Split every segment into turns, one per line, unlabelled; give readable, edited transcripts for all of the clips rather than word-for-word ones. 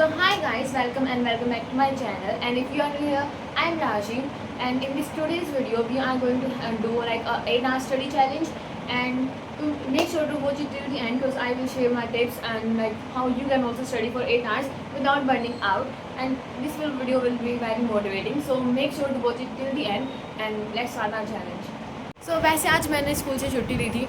So hi guys, welcome back to my channel. And if you are new here, I am Raji. And in this today's video, we are going to do like a 8-hour study challenge. And to make sure to watch it till the end, because I will share my tips and like how you can also study for 8 hours without burning out. And this video will be very motivating. So make sure to watch it till the end. And let's start our challenge. वैसे आज मैंने school से छुट्टी ली थी।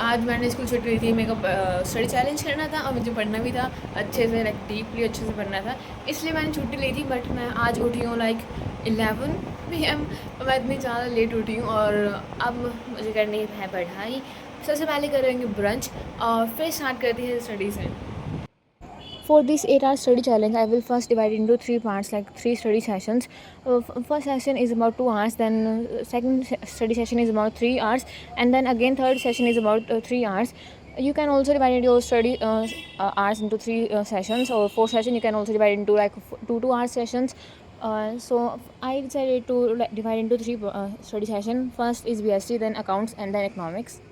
आज मैंने school छुट्टी ली थी, मेरे को स्टडी चैलेंज करना था और मुझे पढ़ना भी था अच्छे से, लाइक डीपली अच्छे से पढ़ना था, इसलिए मैंने छुट्टी ली थी। बट मैं आज उठी हूँ लाइक 11 PM। मैं इतनी ज़्यादा लेट उठी हूँ और अब मुझे करनी है पढ़ाई। सबसे पहले करेंगे ब्रंच और फिर स्टार्ट करती है स्टडी से। For this 8-hour study challenge, I will first divide into 3 parts, like 3 study sessions. First session is about 2 hours, then second study session is about 3 hours, and then again third session is about 3 hours. You can also divide your study hours into 3 sessions, or 4 sessions. You can also divide into like 2 hour sessions. So I decided to divide into 3 study sessions. First is BSc, then accounts, and then economics.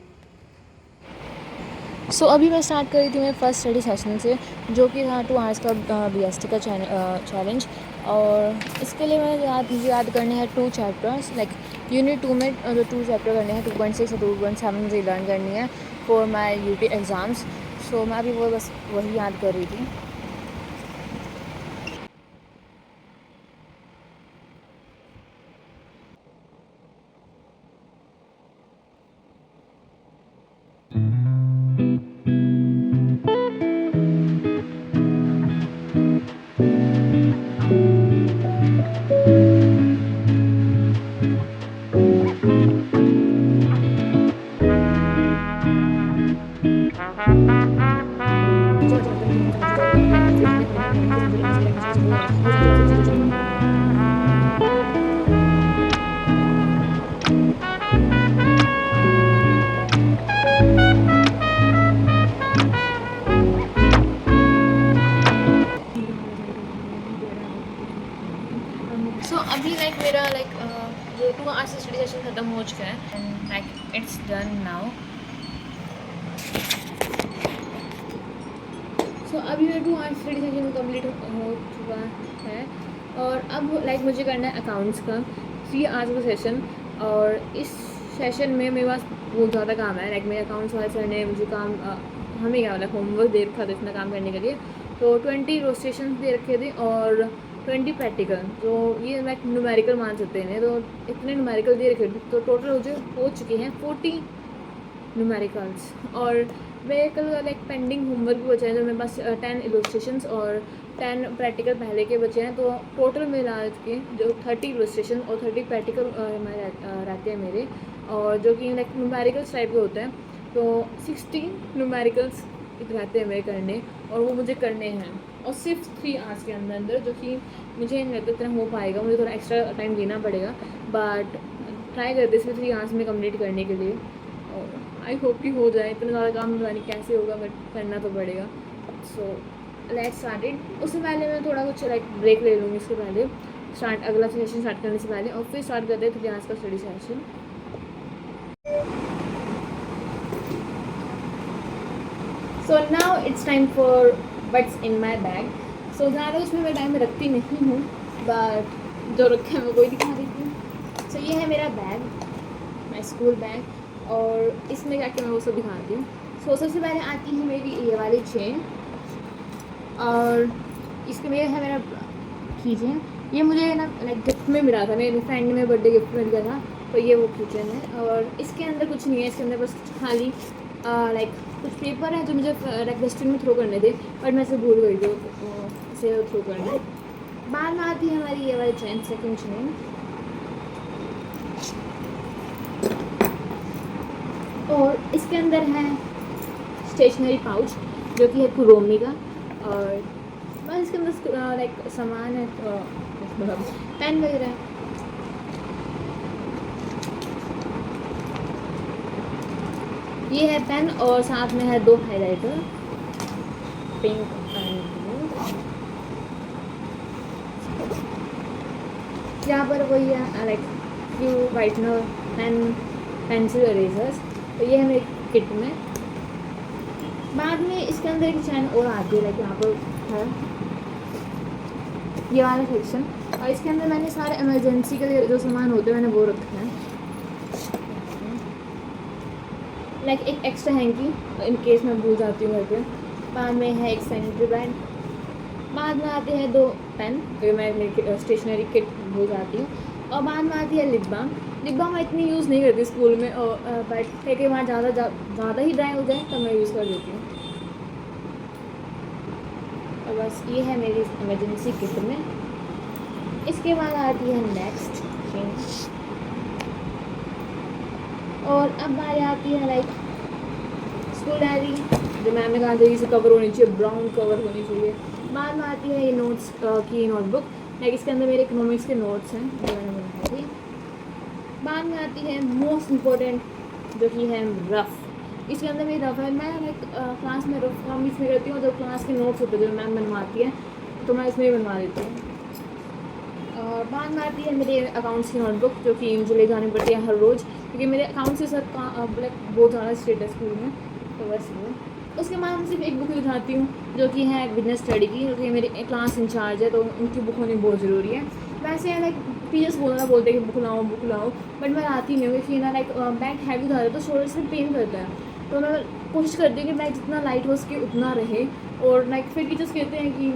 अभी मैं start कर रही थी मेरे first study session से, जो कि था 2 आवर्स का BSc का चैलेंज। और इसके लिए मुझे याद करने हैं 2 चैप्टर्स, लाइक यूनिट 2 में जो 2 चैप्टर करने हैं 2.6 और 2.7 मुझे लर्न करनी है फॉर माई UT एग्ज़ाम्स। मैं अभी बस वही याद कर रही थी। अभी लाइक मेरा जो 2 आवर्स स्टडी सेशन ख़त्म हो चुका है and like it's done now. अभी मेरा 2 आवर्स स्टडी सेशन कंप्लीट हो चुका है और अब लाइक मुझे करना है अकाउंट्स का 3 आवर्स का सेशन। और इस सेशन में मेरे पास बहुत ज़्यादा काम है, लाइक मेरे अकाउंट्स वाले सर ने मुझे काम हमें क्या मतलब होमवर्क दे रखा था इतना काम करने के लिए। तो 20 रोस्टेशन दे रखे थे और 20 प्रैक्टिकल, जो ये लाइक न्यूमेरिकल मान सकते हैं। तो इतने न्यूमेरिकल दे रखे थे, तो टोटल मुझे हो चुके हैं 40 न्यूमेरिकल्स। और मेरे कल लाइक पेंडिंग होमवर्क भी बचे हैं, जो मेरे पास 10 इलस्ट्रेशंस और 10 प्रैक्टिकल पहले के बचे हैं। तो टोटल मिला के जो 30 इलस्ट्रेशन और 30 प्रैक्टिकल रहते हैं मेरे, और जो कि लाइक न्यूमेरिकल्स टाइप के होते हैं। तो 16 न्यूमेरिकल्स रहते हैं मेरे करने, और वो मुझे करने हैं और सिर्फ 3 आवर्स के अंदर, जो कि मुझे नहीं लगता इतना हो पाएगा, मुझे थोड़ा एक्स्ट्रा टाइम देना पड़ेगा। बट ट्राई करते इसमें 3 आवर्स में कंप्लीट करने के लिए, और आई होप कि हो जाए। इतना ज़्यादा काम नहीं कैसे होगा, बट करना तो पड़ेगा। So let's started. उससे पहले मैं थोड़ा कुछ लाइक ब्रेक ले लूँगी, इसके पहले अगला सेशन स्टार्ट करने से पहले, और फिर स्टार्ट करते हैं 3 आवर्स का study session. So now it's time for what's in my bag. ज़्यादा उसमें मैं टाइम रखती नहीं हूँ, बट जो रखा है मैं वही दिखा देती हूँ। ये है मेरा बैग, माई स्कूल बैग, और इसमें जाके मैं वो सब दिखाती हूँ। सबसे पहले आती है मेरी ये वाली चेन, और इसके में है मेरा कीचेन। ये मुझे ना लाइक गिफ्ट में मिला था, मेरे फ्रेंड ने मेरे बर्थडे गिफ्ट में दिया था। तो ये वो कीचेन है, और इसके अंदर कुछ नहीं है, इसके अंदर बस खाली लाइक कुछ पेपर है जो मुझे लाइक डस्टबिन में थ्रो करने थे, बट मैं इसे भूल गई थी इसे थ्रो करने। बाद में आती है हमारी ये वाली चेन, सेकेंड चेन, और इसके अंदर है स्टेशनरी पाउच जो कि है कुरोमी का, और बस इसके अंदर लाइक सामान है, पेन वगैरह है। ये है पेन, और साथ में है 2 हाइलाइटर, पिंक एंड ब्लू। यहाँ पर वही है like few whitener and pencil erasers. तो ये है मेरे किट में। बाद में इसके अंदर एक चैन और आती है, लाइक यहाँ पर है ये वाला सेक्शन। और इसके अंदर मैंने सारे इमरजेंसी के लिए जो सामान होते हैं मैंने वो रखे हैं, लाइक एक एक्स्ट्रा हैंकी इन केस मैं भूल जाती हूँ घर पे। बाद में है एक सैनिटरी पैड, बाद में आते हैं 2 पेन, जो मैं मेरी स्टेशनरी किट भूल जाती हूँ। और बाद में आती है लिप बाम। लिप बाम मैं इतनी यूज़ नहीं करती स्कूल में, और बट है कि वहाँ ज़्यादा ही ड्राई हो जाए तब मैं यूज़ कर देती हूँ। और बस ये है मेरी इमरजेंसी किट में। इसके बाद आती है नेक्स्ट थिंग, और अब बारी आती है लाइक स्कूल डायरी, जो मैम ने कहा था इसे कवर होनी चाहिए, ब्राउन कवर होनी चाहिए। बाद में आती है ये नोट्स की नोटबुक, लाइक इसके अंदर मेरे इकोनॉमिक्स के नोट्स हैं जो मैंने बनाए थे। बाद में आती है मोस्ट इम्पोर्टेंट, जो कि है रफ़। इसके अंदर मेरी रफ़ है, मैं लाइक क्लास में रफ़ काम इसमें करती हूँ, जो क्लास के नोट्स होते हैं जो मैम बनवाती है तो मैं इसमें ही बनवा देती हूँ। और बाद में आती है मेरे अकाउंट्स की नोटबुक, जो कि मुझे ले जानी पड़ती है हर रोज़, क्योंकि मेरे अकाउंट से सर का लाइक बहुत ज़्यादा स्ट्रिक्ट है स्कूल में, तो बस वो। उसके बाद मैं सिर्फ एक बुक दिखाती हूँ जो कि है बिजनेस स्टडी की, जो कि मेरे क्लास इंचार्ज है तो उनकी बुक होनी बहुत ज़रूरी है। वैसे लाइक टीचर्स बोलते हैं कि बुक लाओ, बट मैं लाती नहीं हूँ क्योंकि ना लाइक बैग हैवी था तो शोल्डर से पेन करता है, तो मैं कोशिश करती हूँ कि बैग जितना लाइट हो सके उतना रहे। और लाइक फिर टीचर्स कहते हैं कि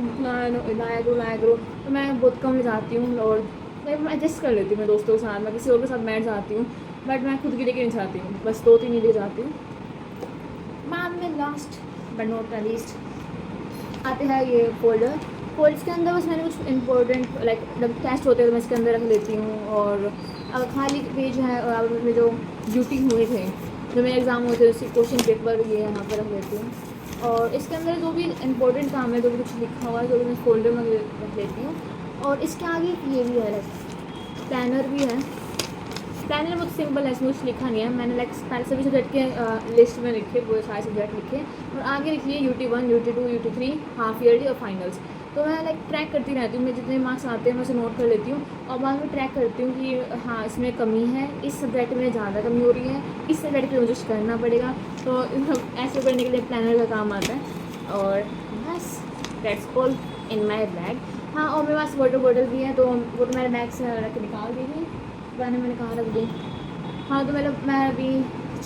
लाया करो, तो मैं बहुत कम ले जाती हूँ। और लाइक मैं एडजस्ट कर लेती हूँ मैं दोस्तों के साथ, मैं किसी और के साथ बैठ जाती हूँ, बट मैं खुद के लेके नहीं जाती हूँ, बस 2-3 ही ले जाती हूँ। बाद में last but not the least आते हैं ये फोल्ड्स के अंदर बस मैंने कुछ इंपॉर्टेंट लाइक जब टेस्ट होते हैं तो मैं इसके अंदर रख लेती हूँ। और खाली पेज है और में जो ड्यूटी हुए थे, जो मेरे एग्ज़ाम होते हैं उसके क्वेश्चन पेपर ये यहाँ पर रख लेती हूँ। और इसके अंदर जो भी इंपॉर्टेंट काम है, जो भी कुछ लिखा हुआ है, जो भी मैं फोल्डर में रख लेती हूँ। और इसके आगे ये भी है लाइक प्लानर भी है। प्लानर बहुत सिंपल है, इसमें कुछ लिखा नहीं है, मैंने लाइक सभी सब्जेक्ट के लिस्ट में लिखे, पूरे सारे सब्जेक्ट लिखे और आगे लिख लिए UT1 UT2 UT3 half yearly और फाइनल्स। तो मैं लाइक ट्रैक करती रहती हूँ, मैं जितने मार्क्स आते हैं मैं उसे नोट कर लेती हूँ और बाद में ट्रैक करती हूँ कि हाँ इसमें कमी है, इस सब्जेक्ट में ज़्यादा कमी हो रही है, इस सब्जेक्ट पे मुझे करना पड़ेगा। तो ऐसे करने के लिए प्लानर का काम आता है। और बस that's all in my bag. हाँ, और मेरे पास वाटर बॉटल भी है, तो वो तो मैंने बैग से रख के निकाल दी थी, मैंने कहाँ रख दी। हाँ, तो मतलब मैं अभी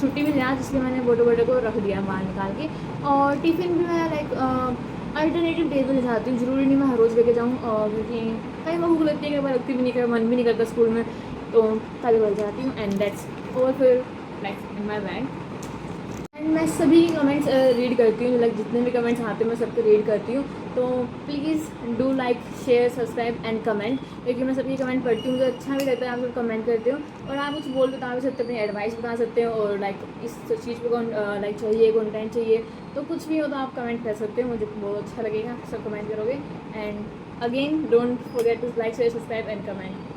छुट्टी में लिया इसलिए मैंने वाटर बॉटल को रख दिया बाहर निकाल के। और टिफ़िन भी मैं लाइक अल्टरनेटिव डेज में ले जाती हूँ, ज़रूरी नहीं मैं हर रोज़ लेके जाऊँ, और क्योंकि कई बार भूख लगती है, कई बार लगती भी नहीं, कई मन भी नहीं करता स्कूल में, तो कल बढ़ जाती हूँ। एंड दैट्स और फिर like in my bag. And मैं सभी कमेंट्स रीड करती हूँ, लाइक जितने भी कमेंट्स आते हैं मैं सबको रीड करती हूँ। तो please do like share subscribe and comment, क्योंकि मैं सबकी कमेंट पढ़ती हूँ, मुझे अच्छा भी लगता है आप लोग कमेंट करते हो और आप कुछ बोल बता भी सकते हो, अपनी एडवाइस बता सकते हो, और लाइक इस चीज़ पर लाइक चाहिए कंटेंट चाहिए तो कुछ भी हो तो आप कमेंट कर सकते हो, मुझे बहुत अच्छा लगेगा सब कमेंट करोगे। And again don't forget to like share subscribe and comment.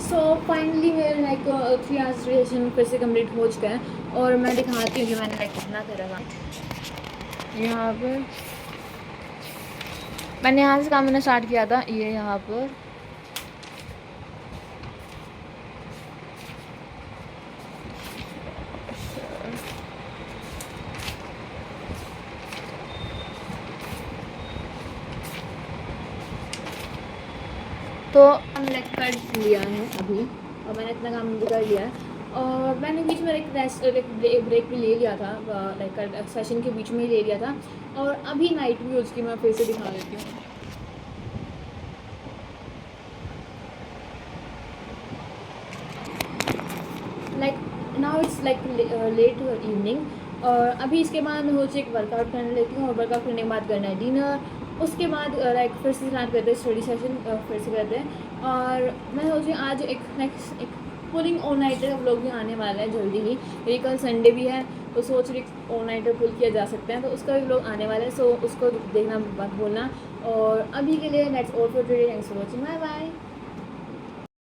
So finally मेरे लाइक 3 आवर्स सेशन फिर से कंप्लीट हो चुका है, और मैं दिखाती हूँ कि मैंने लाइक कितना करा था। यहाँ पर मैंने यहाँ से काम करना स्टार्ट किया था, ये यहाँ पर तो हमने लाइक कर लिया है अभी, और मैंने इतना काम भी कर लिया है। और मैंने बीच में एक रेस्ट ब्रेक भी ले लिया था, लाइक सेशन के बीच में ही ले लिया था, और अभी नाइट भी हो चुकी, मैं फिर से दिखा देती हूँ। Like now it's like late evening, और अभी इसके बाद मैं सोची एक वर्कआउट करने लेती हूँ, और वर्कआउट करने के बाद करना है डिनर। उसके बाद लाइक फिर से स्टार्ट करते हैं स्टडी सेशन, फिर से करते हैं। और मैं सोची आज एक पुलिंग ऑल नाइटर का व्लॉग भी आने वाला है जल्दी ही, क्योंकि कल संडे भी है तो सोच रही ऑल नाइटर पुल किया जा सकता है, तो उसका भी व्लॉग आने वाला है। सो उसको देखना मत भूलना। और अभी के लिए let's all for today, thanks for watching, bye bye.